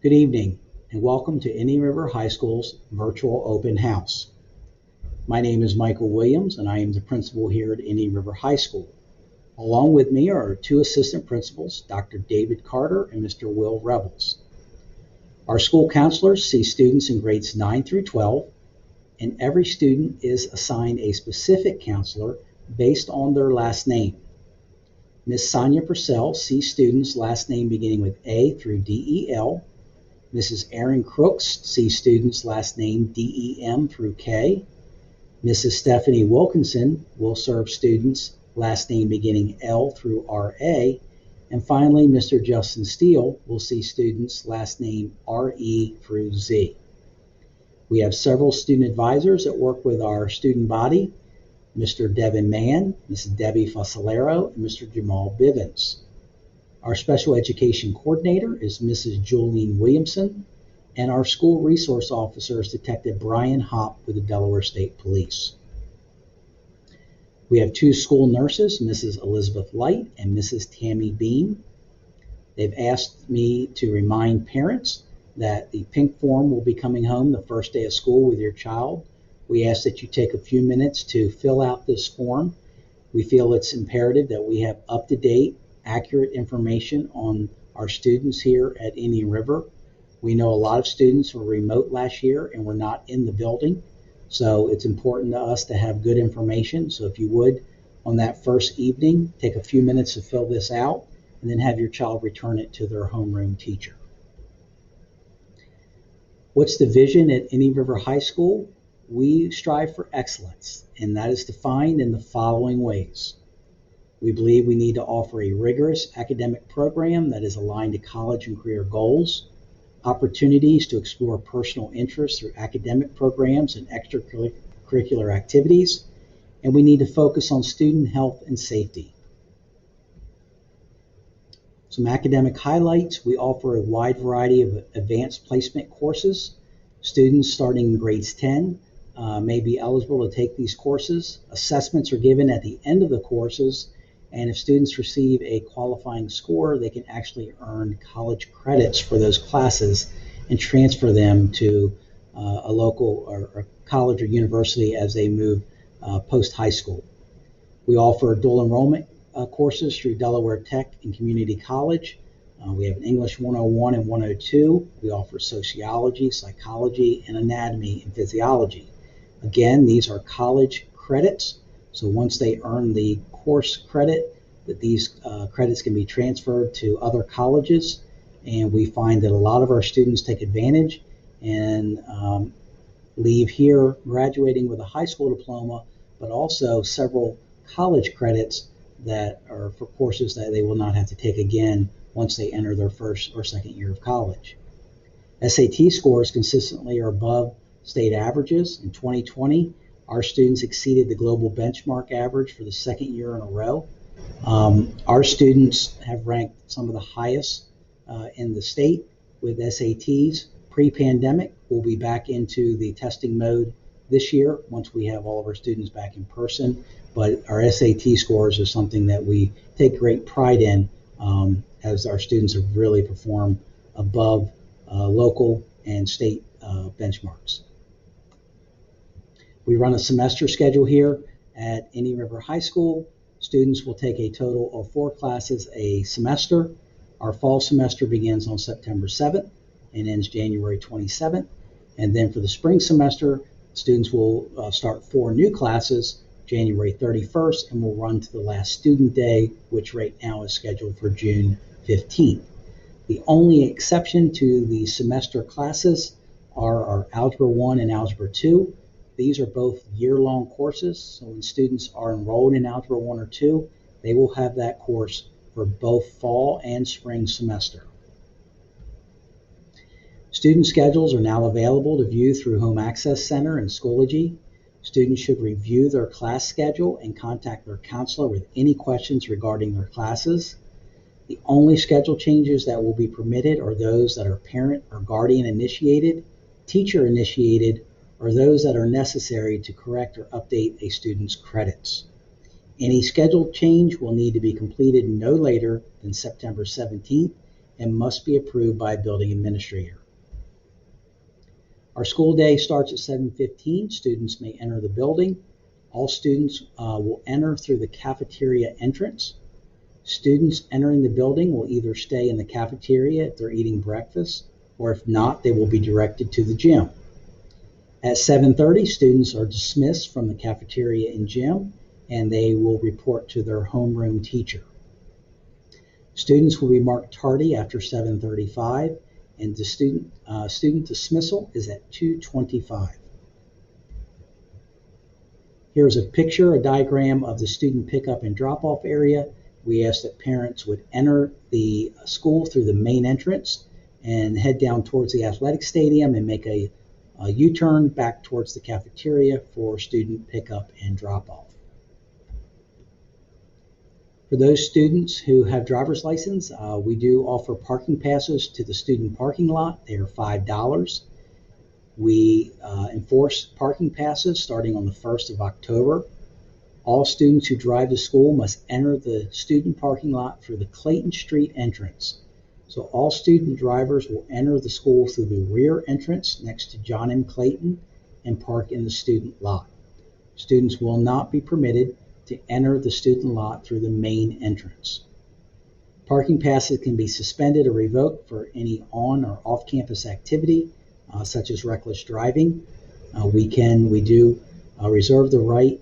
Good evening, and welcome to Indian River High School's virtual open house. My name is Michael Williams, and I am the principal here at Indian River High School. Along with me are two assistant principals, Dr. David Carter and Mr. Will Revels. Our school counselors see students in grades 9 through 12, and every student is assigned a specific counselor based on their last name. Ms. Sonia Purcell sees students' last name beginning with A through DEL. Mrs. Erin Crooks sees students' last name DEM through K. Mrs. Stephanie Wilkinson will serve students' last name beginning L through RA. And finally, Mr. Justin Steele will see students' last name RE through Z. We have several student advisors that work with our student body, Mr. Devin Mann, Mrs. Debbie Fussalero, and Mr. Jamal Bivens. Our special education coordinator is Mrs. Julene Williamson, and our school resource officer is Detective Brian Hopp with the Delaware State Police. We have two school nurses, Mrs. Elizabeth Light and Mrs. Tammy Beam. They've asked me to remind parents that the pink form will be coming home the first day of school with your child. We ask that you take a few minutes to fill out this form. We feel it's imperative that we have up-to-date, accurate information on our students here at Indian River. We know a lot of students were remote last year and were not in the building, so it's important to us to have good information. So if you would, on that first evening, take a few minutes to fill this out and then have your child return it to their homeroom teacher. What's the vision at Indian River High School? We strive for excellence, and that is defined in the following ways. We believe we need to offer a rigorous academic program that is aligned to college and career goals, opportunities to explore personal interests through academic programs and extracurricular activities, and we need to focus on student health and safety. Some academic highlights: we offer a wide variety of advanced placement courses. Students starting in grades 10 may be eligible to take these courses. Assessments are given at the end of the courses, and if students receive a qualifying score, they can actually earn college credits for those classes and transfer them to a local or college or university as they move post-high school. We offer dual enrollment courses through Delaware Tech and Community College. We have an English 101 and 102. We offer sociology, psychology, and anatomy and physiology. Again, these are college credits. So once they earn the course credit, that these credits can be transferred to other colleges. And we find that a lot of our students take advantage and leave here graduating with a high school diploma, but also several college credits that are for courses that they will not have to take again once they enter their first or second year of college. SAT scores consistently are above state averages. In 2020, our students exceeded the global benchmark average for the second year in a row. Our students have ranked some of the highest in the state with SATs. Pre-pandemic, we'll be back into the testing mode this year once we have all of our students back in person. But our SAT scores are something that we take great pride in, as our students have really performed above local and state benchmarks. We run a semester schedule here at Indian River High School. Students will take a total of 4 classes a semester. Our fall semester begins on September 7th and ends January 27th. And then for the spring semester, students will start 4 new classes January 31st and will run to the last student day, which right now is scheduled for June 15th. The only exception to the semester classes are our Algebra 1 and Algebra 2. These are both year-long courses, so when students are enrolled in Algebra 1 or 2, they will have that course for both fall and spring semester. Student schedules are now available to view through Home Access Center and Schoology. Students should review their class schedule and contact their counselor with any questions regarding their classes. The only schedule changes that will be permitted are those that are parent or guardian initiated, teacher initiated, or those that are necessary to correct or update a student's credits. Any schedule change will need to be completed no later than September 17th and must be approved by a building administrator. Our school day starts at 7:15. Students may enter the building. All students will enter through the cafeteria entrance. Students entering the building will either stay in the cafeteria if they're eating breakfast, or if not, they will be directed to the gym. At 7:30, students are dismissed from the cafeteria and gym, and they will report to their homeroom teacher. Students will be marked tardy after 7:35, and the student dismissal is at 2:25. Here's a diagram of the student pickup and drop-off area. We ask that parents would enter the school through the main entrance and head down towards the athletic stadium and make a U-turn back towards the cafeteria for student pickup and drop-off. For those students who have driver's license, we do offer parking passes to the student parking lot. They are $5. We enforce parking passes starting on the 1st of October. All students who drive to school must enter the student parking lot through the Clayton Street entrance. So all student drivers will enter the school through the rear entrance next to John M. Clayton and park in the student lot. Students will not be permitted to enter the student lot through the main entrance. Parking passes can be suspended or revoked for any on or off-campus activity, such as reckless driving. We do reserve the right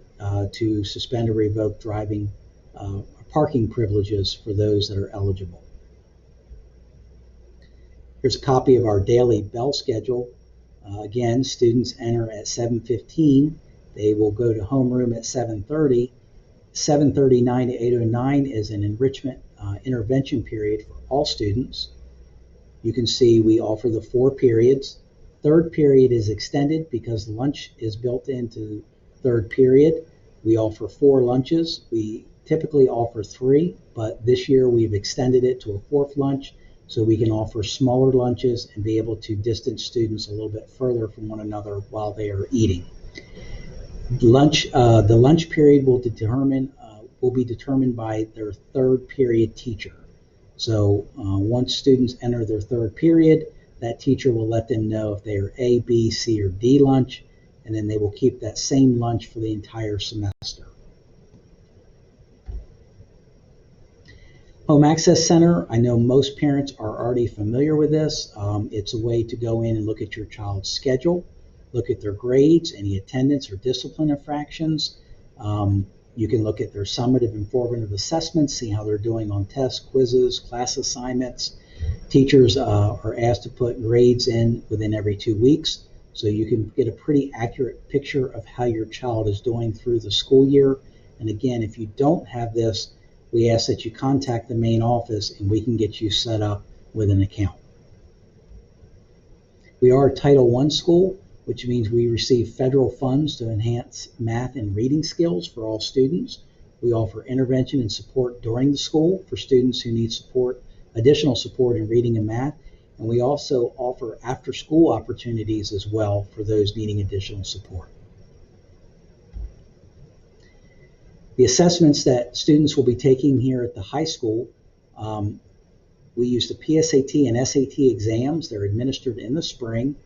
to suspend or revoke driving parking privileges for those that are eligible. Here's a copy of our daily bell schedule. Again, students enter at 7:15. They will go to homeroom at 7:30. 7:39 to 8:09 is an enrichment intervention period for all students. You can see we offer the 4 periods. Third period is extended because lunch is built into third period. We offer 4 lunches. We typically offer 3, but this year we've extended it to a 4th lunch so we can offer smaller lunches and be able to distance students a little bit further from one another while they are eating. The lunch period will be determined by their third period teacher. So once students enter their third period, that teacher will let them know if they are A, B, C, or D lunch, and then they will keep that same lunch for the entire semester. Home Access Center, I know most parents are already familiar with this. It's a way to go in and look at your child's schedule, look at their grades, any attendance or discipline infractions. You can look at their summative and formative assessments, see how they're doing on tests, quizzes, class assignments. Teachers are asked to put grades in within every 2 weeks, so you can get a pretty accurate picture of how your child is doing through the school year. And again, if you don't have this, we ask that you contact the main office and we can get you set up with an account. We are a Title I school, which means we receive federal funds to enhance math and reading skills for all students. We offer intervention and support during the school for students who need additional support in reading and math. And we also offer after-school opportunities as well for those needing additional support. The assessments that students will be taking here at the high school, we use the PSAT and SAT exams. They're administered in the spring.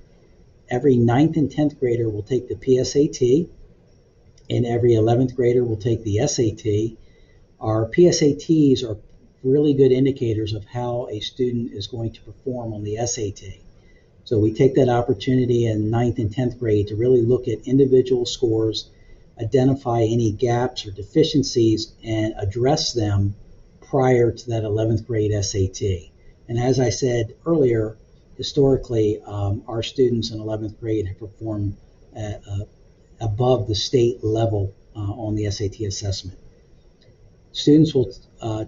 Every 9th and 10th grader will take the PSAT, and every 11th grader will take the SAT. Our PSATs are really good indicators of how a student is going to perform on the SAT. So we take that opportunity in 9th and 10th grade to really look at individual scores, identify any gaps or deficiencies, and address them prior to that 11th grade SAT. And as I said earlier, historically, our students in 11th grade have performed above the state level on the SAT assessment. Students will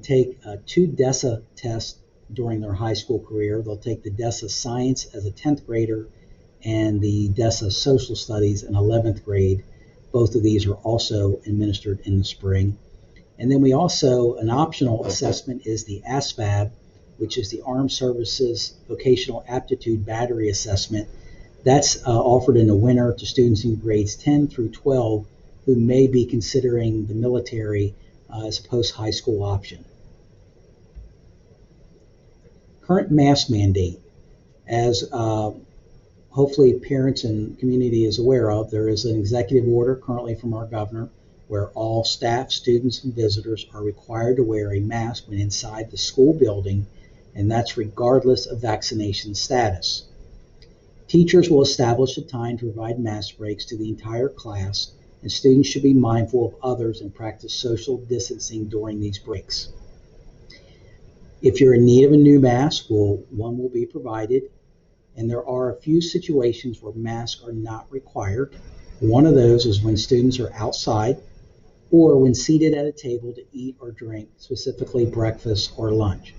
take 2 DESA tests during their high school career. They'll take the DESA Science as a 10th grader and the DESA Social Studies in 11th grade. Both of these are also administered in the spring. And then we also, an optional assessment is the ASVAB, which is the Armed Services Vocational Aptitude Battery Assessment. That's offered in the winter to students in grades 10 through 12 who may be considering the military as a post-high school option. Current mask mandate, as hopefully parents and community is aware of, there is an executive order currently from our governor where all staff, students, and visitors are required to wear a mask when inside the school building, and that's regardless of vaccination status. Teachers will establish a time to provide mask breaks to the entire class, and students should be mindful of others and practice social distancing during these breaks. If you're in need of a new mask, one will be provided, and there are a few situations where masks are not required. One of those is when students are outside or when seated at a table to eat or drink, specifically breakfast or lunch.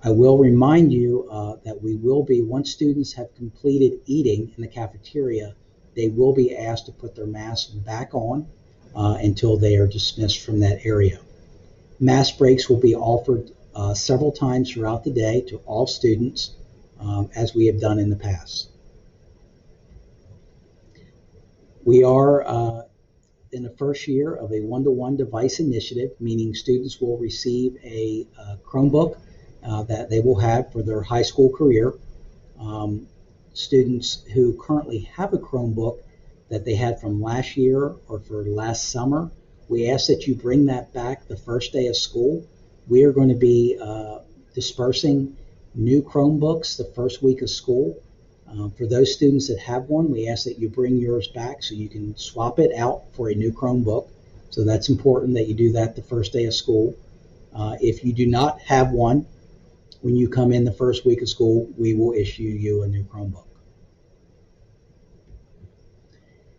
I will remind you that once students have completed eating in the cafeteria, they will be asked to put their masks back on until they are dismissed from that area. Mask breaks will be offered several times throughout the day to all students, as we have done in the past. We are in the first year of a one-to-one device initiative, meaning students will receive a Chromebook that they will have for their high school career. Students who currently have a Chromebook that they had from last year or for last summer, we ask that you bring that back the first day of school. We are going to be dispersing new Chromebooks the first week of school. For those students that have one, we ask that you bring yours back so you can swap it out for a new Chromebook. So that's important that you do that the first day of school. If you do not have one, when you come in the first week of school, we will issue you a new Chromebook.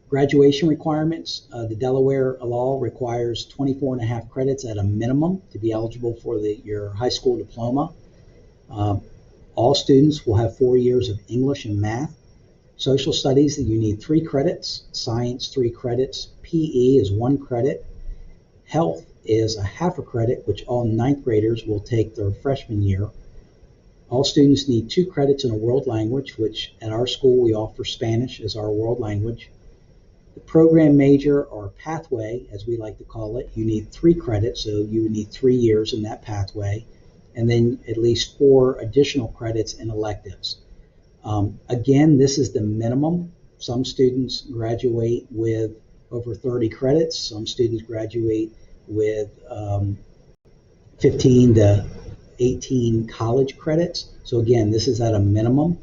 Graduation requirements. The Delaware law requires 24.5 credits at a minimum to be eligible for your high school diploma. All students will have 4 years of English and math. Social studies, you need 3 credits. Science, 3 credits. PE is 1 credit. Health is a half a credit, which all 9th graders will take their freshman year. All students need 2 credits in a world language, which at our school we offer Spanish as our world language. The program major or pathway, as we like to call it, you need 3 credits, so you would need 3 years in that pathway, and then at least 4 additional credits in electives. Again, this is the minimum. Some students graduate with over 30 credits. Some students graduate with 15 to 18 college credits. So again, this is at a minimum.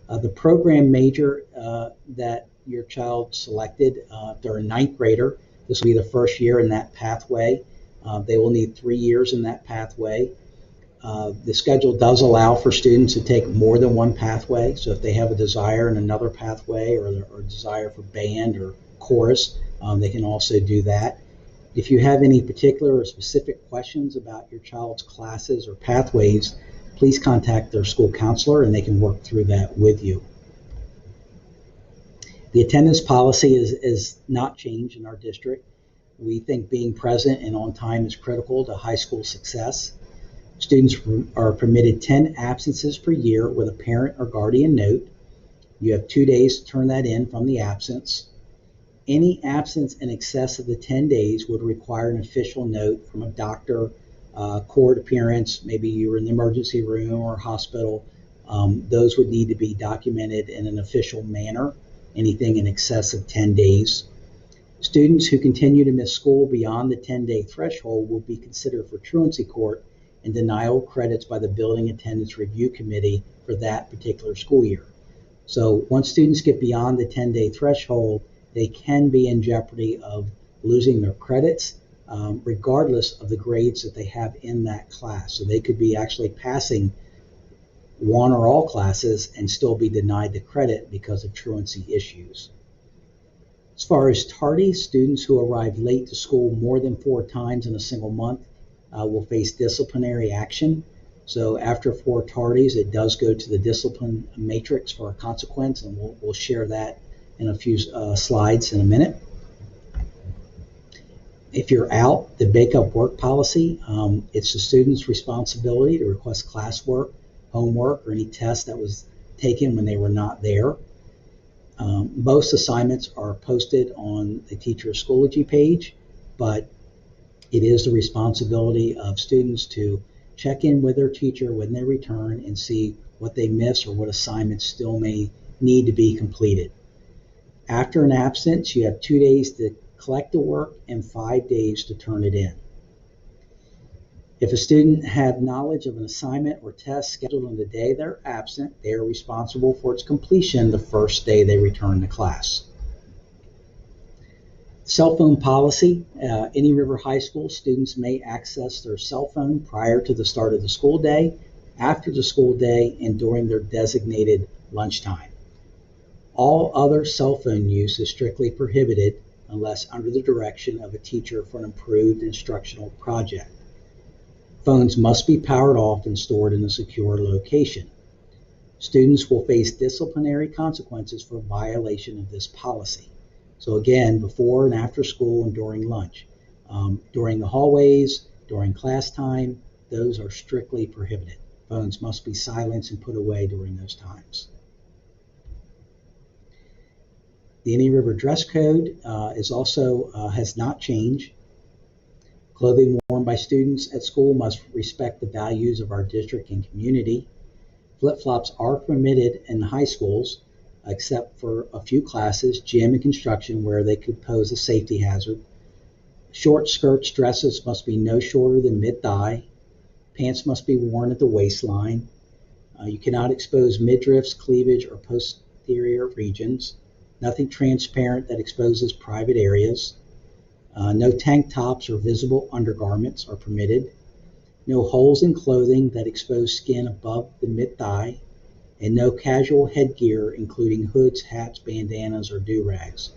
The program major that your child selected, if they're a 9th grader, this will be the first year in that pathway. They will need 3 years in that pathway. The schedule does allow for students to take more than one pathway. So if they have a desire in another pathway or a desire for band or chorus, they can also do that. If you have any particular or specific questions about your child's classes or pathways, please contact their school counselor and they can work through that with you. The attendance policy is not changed in our district. We think being present and on time is critical to high school success. Students are permitted 10 absences per year with a parent or guardian note. You have 2 days to turn that in from the absence. Any absence in excess of the 10 days would require an official note from a doctor, court appearance, maybe you were in the emergency room or hospital. Those would need to be documented in an official manner, anything in excess of 10 days. Students who continue to miss school beyond the 10-day threshold will be considered for truancy court and denial of credits by the Building Attendance Review Committee for that particular school year. So once students get beyond the 10-day threshold, they can be in jeopardy of losing their credits, regardless of the grades that they have in that class. So they could be actually passing one or all classes and still be denied the credit because of truancy issues. As far as tardy, students who arrive late to school more than 4 times in a single month will face disciplinary action. So after 4 tardies, it does go to the discipline matrix for a consequence, and we'll share that in a few slides in a minute. If you're out, the bake-up work policy, it's the student's responsibility to request classwork, homework, or any test that was taken when they were not there. Most assignments are posted on the teacher Schoology page, but it is the responsibility of students to check in with their teacher when they return and see what they miss or what assignments still may need to be completed. After an absence, you have 2 days to collect the work and 5 days to turn it in. If a student had knowledge of an assignment or test scheduled on the day they're absent, they are responsible for its completion the first day they return to class. Cell phone policy. Any River High School students may access their cell phone prior to the start of the school day, after the school day, and during their designated lunchtime. All other cell phone use is strictly prohibited unless under the direction of a teacher for an approved instructional project. Phones must be powered off and stored in a secure location. Students will face disciplinary consequences for violation of this policy. So again, before and after school and during lunch. During the hallways, during class time, those are strictly prohibited. Phones must be silenced and put away during those times. The Indian River dress code has not changed. Clothing worn by students at school must respect the values of our district and community. Flip-flops are permitted in high schools, except for a few classes, gym and construction, where they could pose a safety hazard. Short skirts, dresses must be no shorter than mid-thigh. Pants must be worn at the waistline. You cannot expose midriffs, cleavage, or posterior regions. Nothing transparent that exposes private areas. No tank tops or visible undergarments are permitted. No holes in clothing that expose skin above the mid-thigh. And no casual headgear, including hoods, hats, bandanas, or do-rags.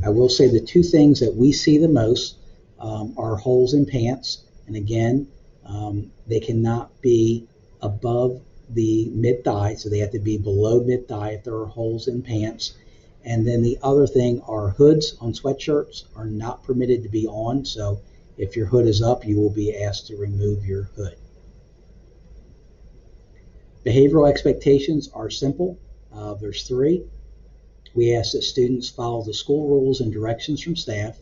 I will say the two things that we see the most are holes in pants. And again, they cannot be above the mid-thigh, so they have to be below mid-thigh if there are holes in pants. And then the other thing are hoods on sweatshirts are not permitted to be on. So if your hood is up, you will be asked to remove your hood. Behavioral expectations are simple. There's 3. We ask that students follow the school rules and directions from staff,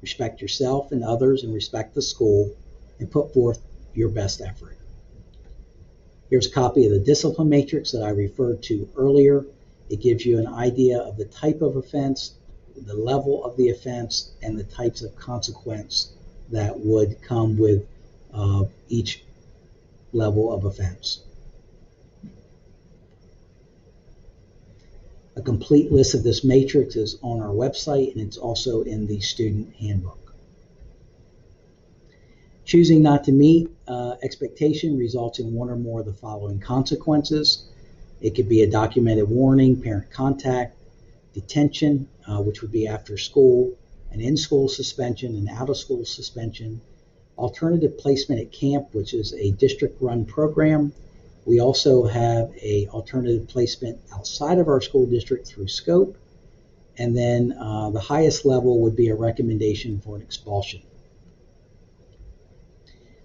respect yourself and others, and respect the school, and put forth your best effort. Here's a copy of the discipline matrix that I referred to earlier. It gives you an idea of the type of offense, the level of the offense, and the types of consequence that would come with each level of offense. A complete list of this matrix is on our website, and it's also in the student handbook. Choosing not to meet expectation results in one or more of the following consequences. It could be a documented warning, parent contact, detention, which would be after school, an in-school suspension, an out-of-school suspension, alternative placement at camp, which is a district-run program. We also have an alternative placement outside of our school district through SCOPE. And then the highest level would be a recommendation for an expulsion.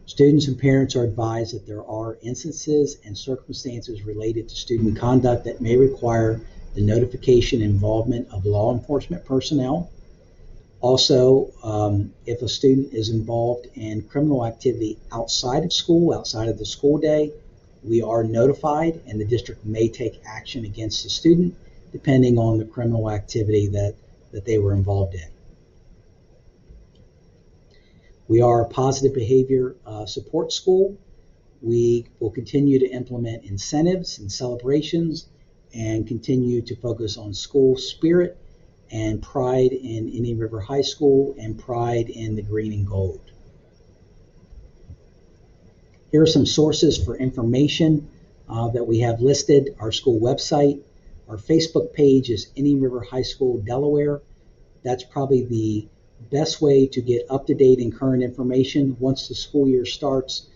Students and parents are advised that there are instances and circumstances related to student conduct that may require the notification and involvement of law enforcement personnel. Also, if a student is involved in criminal activity outside of school, outside of the school day, we are notified, and the district may take action against the student depending on the criminal activity that they were involved in. We are a positive behavior support school. We will continue to implement incentives and celebrations and continue to focus on school spirit and pride in Indian River High School and pride in the green and gold. Here are some sources for information that we have listed. Our school website, our Facebook page is Indian River High School, Delaware. That's probably the best way to get up-to-date and current information. Once the school year starts,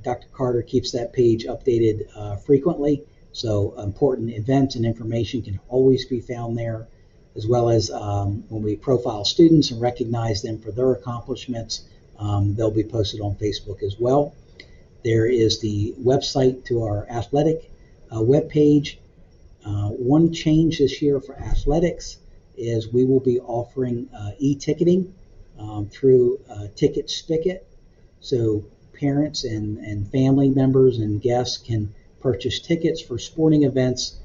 Dr. Carter keeps that page updated frequently. So important events and information can always be found there, as well as when we profile students and recognize them for their accomplishments, they'll be posted on Facebook as well. There is the website to our athletic webpage. One change this year for athletics is we will be offering e-ticketing through Ticket Spigot. So parents and family members and guests can purchase tickets for sporting events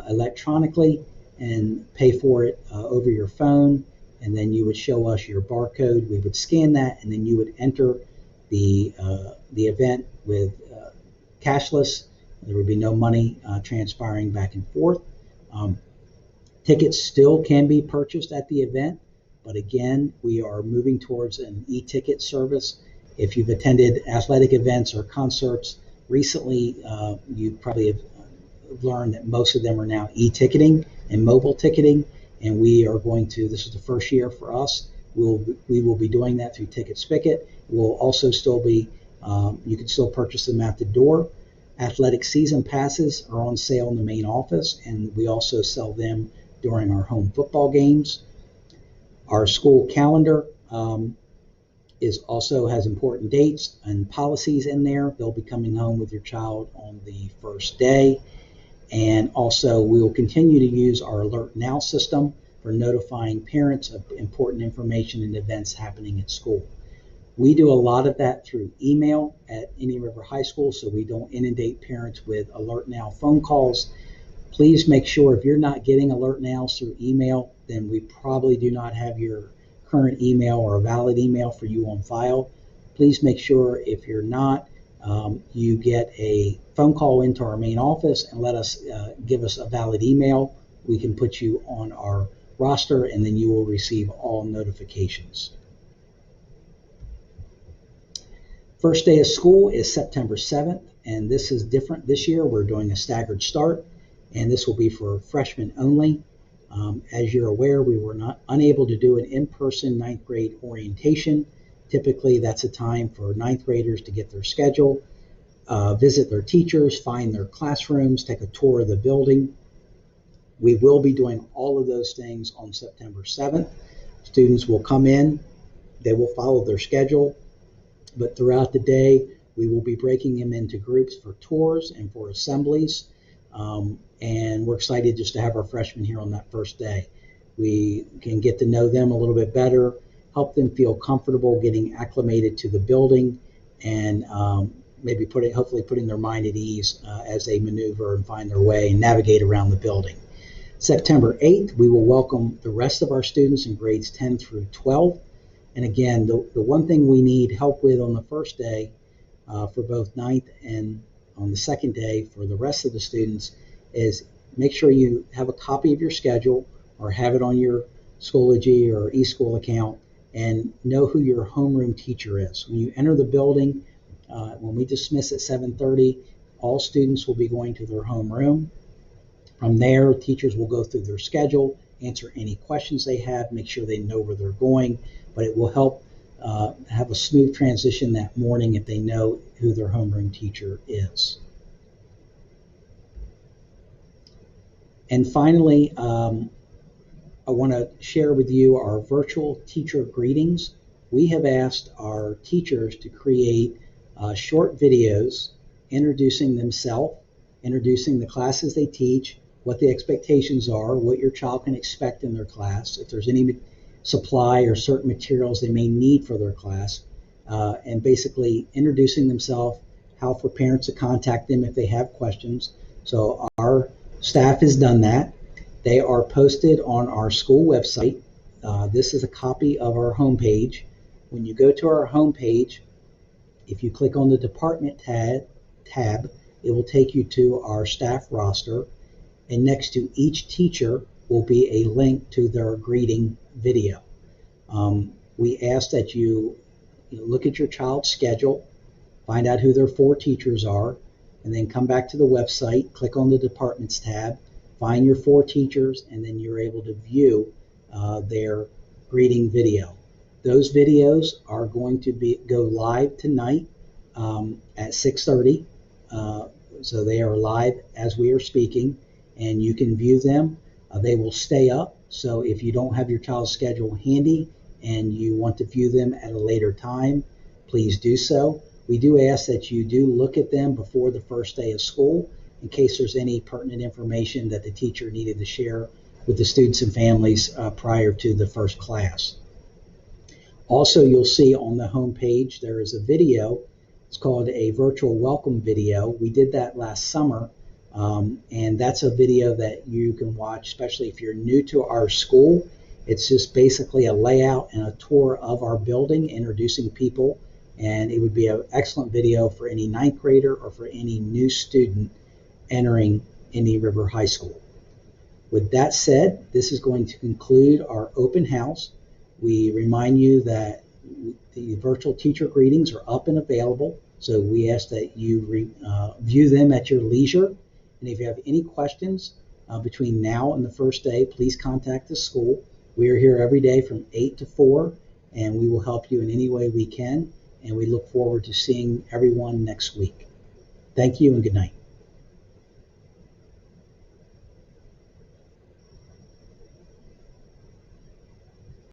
electronically and pay for it over your phone. And then you would show us your barcode. We would scan that, and then you would enter the event with cashless. There would be no money transpiring back and forth. Tickets still can be purchased at the event, but again, we are moving towards an e-ticket service. If you've attended athletic events or concerts recently, you probably have learned that most of them are now e-ticketing and mobile ticketing, and we are going to, this is the first year for us, we will be doing that through Ticket Spicket. We'll also still be, you can still purchase them at the door. Athletic season passes are on sale in the main office, and we also sell them during our home football games. Our school calendar also has important dates and policies in there. They'll be coming home with your child on the first day. And also, we will continue to use our Alert Now system for notifying parents of important information and events happening at school. We do a lot of that through email at Indian River High School, so we don't inundate parents with Alert Now phone calls. Please make sure if you're not getting Alert Nows through email, then we probably do not have your current email or a valid email for you on file. Please make sure if you're not, you get a phone call into our main office and let us give us a valid email. We can put you on our roster, and then you will receive all notifications. First day of school is September 7th, and this is different this year. We're doing a staggered start, and this will be for freshmen only. As you're aware, we were unable to do an in-person ninth grade orientation. Typically, that's a time for ninth graders to get their schedule, visit their teachers, find their classrooms, take a tour of the building. We will be doing all of those things on September 7th. Students will come in, they will follow their schedule, but throughout the day, we will be breaking them into groups for tours and for assemblies. And we're excited just to have our freshmen here on that first day. We can get to know them a little bit better, help them feel comfortable getting acclimated to the building, and hopefully putting their mind at ease as they maneuver and find their way and navigate around the building. September 8th, we will welcome the rest of our students in grades 10 through 12. And again, the one thing we need help with on the first day for both 9th and on the second day for the rest of the students is make sure you have a copy of your schedule or have it on your Schoology or eSchool account, and know who your homeroom teacher is. When you enter the building, when we dismiss at 7:30, all students will be going to their homeroom. From there, teachers will go through their schedule, answer any questions they have, make sure they know where they're going, but it will help have a smooth transition that morning if they know who their homeroom teacher is. And finally, I want to share with you our virtual teacher greetings. We have asked our teachers to create short videos introducing themselves, introducing the classes they teach, what the expectations are, what your child can expect in their class, if there's any supply or certain materials they may need for their class, and basically introducing themselves, how for parents to contact them if they have questions. So our staff has done that. They are posted on our school website. This is a copy of our homepage. When you go to our homepage, if you click on the department tab, it will take you to our staff roster, and next to each teacher will be a link to their greeting video. We ask that you look at your child's schedule, find out who their 4 teachers are, and then come back to the website, click on the departments tab, find your 4 teachers, and then you're able to view their greeting video. Those videos are going to go live tonight at 6:30. So they are live as we are speaking, and you can view them. They will stay up. So if you don't have your child's schedule handy and you want to view them at a later time, please do so. We do ask that you do look at them before the first day of school in case there's any pertinent information that the teacher needed to share with the students and families prior to the first class. Also, you'll see on the home page there is a video It's called a virtual welcome video. We did that last summer, and that's a video that you can watch, especially if you're new to our school. It's just basically a layout and a tour of our building, introducing people, and it would be an excellent video for any ninth grader or for any new student entering Indian River High School. With that said, this is going to conclude our open house. We remind you that the virtual teacher greetings are up and available, so we ask that you view them at your leisure. And if you have any questions between now and the first day, please contact the school. We are here every day from 8 to 4, and we will help you in any way we can. And we look forward to seeing everyone next week. Thank you and good night.